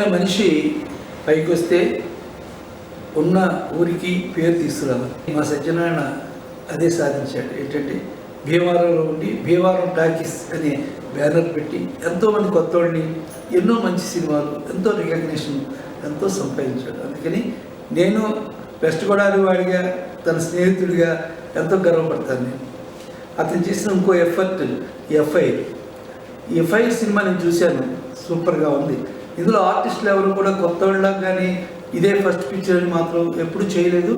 ఏదైనా మనిషి పైకి వస్తే ఉన్న ఊరికి పేరు తీసుకురావాలి. మా సత్యనారాయణ అదే సాధించాడు. ఏంటంటే భీమవరంలో ఉండి భీమవరం టాకీస్ అనే బ్యానర్ పెట్టి ఎంతోమంది కొత్త వాళ్ళని, ఎన్నో మంచి సినిమాలు, ఎంతో రికగ్నిషన్ ఎంతో సంపాదించాడు. అందుకని నేను వెస్ట్ గోదావరి వాడిగా, తన స్నేహితుడిగా ఎంతో గర్వపడతాను. నేను అతను చేసిన ఇంకో ఎఫర్ట్ ఎఫ్ఐఆర్ సినిమా నేను చూశాను, సూపర్గా ఉంది. ఇందులో ఆర్టిస్టులు ఎవరు కూడా కొత్త వాళ్ళకి కానీ ఇదే ఫస్ట్ పిక్చర్ అని మాత్రం ఎప్పుడు చేయలేదు.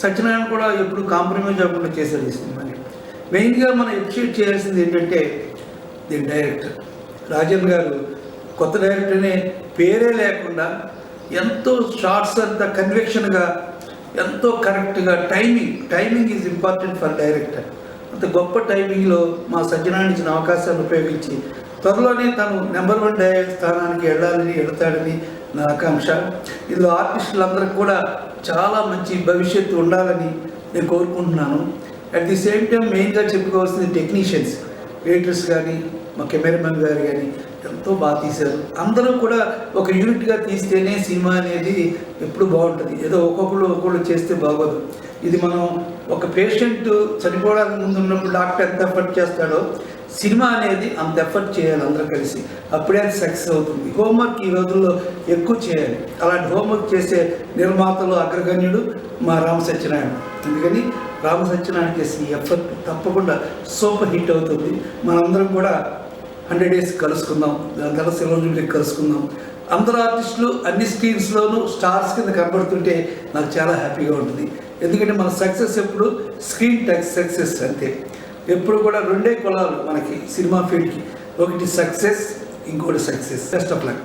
సత్యనారాయణ కూడా ఎప్పుడు కాంప్రమైజ్ అవ్వకుండా చేశాడు ఈ సినిమాని. మెయిన్గా మనం అప్రిషియేట్ చేయాల్సింది ఏంటంటే దీని డైరెక్టర్ రాజన్ గారు. కొత్త డైరెక్టర్ అనే పేరే లేకుండా ఎంతో షార్ట్స్ అంత కన్విక్షన్గా, ఎంతో కరెక్ట్గా timing is important for director. అంత గొప్ప టైమింగ్లో మా సత్యనారాయణ ఇచ్చిన అవకాశాలను ఉపయోగించి త్వరలోనే తను నెంబర్ 1 స్థానానికి వెళ్తాడని నా ఆకాంక్ష. ఇందులో ఆర్టిస్టులందరికీ కూడా చాలా మంచి భవిష్యత్తు ఉండాలని నేను కోరుకుంటున్నాను. అట్ ది సేమ్ టైం మెయిన్గా చెప్పుకోవాల్సింది టెక్నీషియన్స్, ఎడిటర్స్ కానీ, మా కెమెరామెన్ గారు కానీ ఎంతో బాగా తీశారు. అందరూ కూడా ఒక యూనిట్గా తీస్తేనే సినిమా అనేది ఎప్పుడు బాగుంటుంది. ఏదో ఒక్కొక్కళ్ళు చేస్తే బాగోదు. ఇది మనం ఒక పేషెంట్ చనిపోవడానికి ముందు ఉన్నప్పుడు డాక్టర్ ఎంత ఎఫర్ట్ చేస్తాడో సినిమా అనేది అంత ఎఫర్ట్ చేయాలి అందరూ కలిసి, అప్పుడే అది సక్సెస్ అవుతుంది. హోంవర్క్ ఈ రోజుల్లో ఎక్కువ చేయాలి. అలాంటి హోంవర్క్ చేసే నిర్మాతలు అగ్రగణ్యుడు మా రామ సత్యనారాయణ. అందుకని రామ సత్యనారాయణ చేసిన ఎఫర్ట్ తప్పకుండా సూపర్ హిట్ అవుతుంది. మనందరం కూడా 100 days కలుసుకుందాం, దాని తర్వాత సిల్వర్ జూబ్లీకి కలుసుకుందాం. అందరు ఆర్టిస్టులు అన్ని స్క్రీన్స్లోనూ స్టార్స్ కింద కనబడుతుంటే నాకు చాలా హ్యాపీగా ఉంటుంది. ఎందుకంటే మన సక్సెస్ ఎప్పుడు స్క్రీన్ సక్సెస్ అంతే. ఎప్పుడు కూడా 2 కులాలు మనకి సినిమా ఫీల్డ్కి, ఒకటి సక్సెస్, ఇంకోటి సక్సెస్. Best of luck.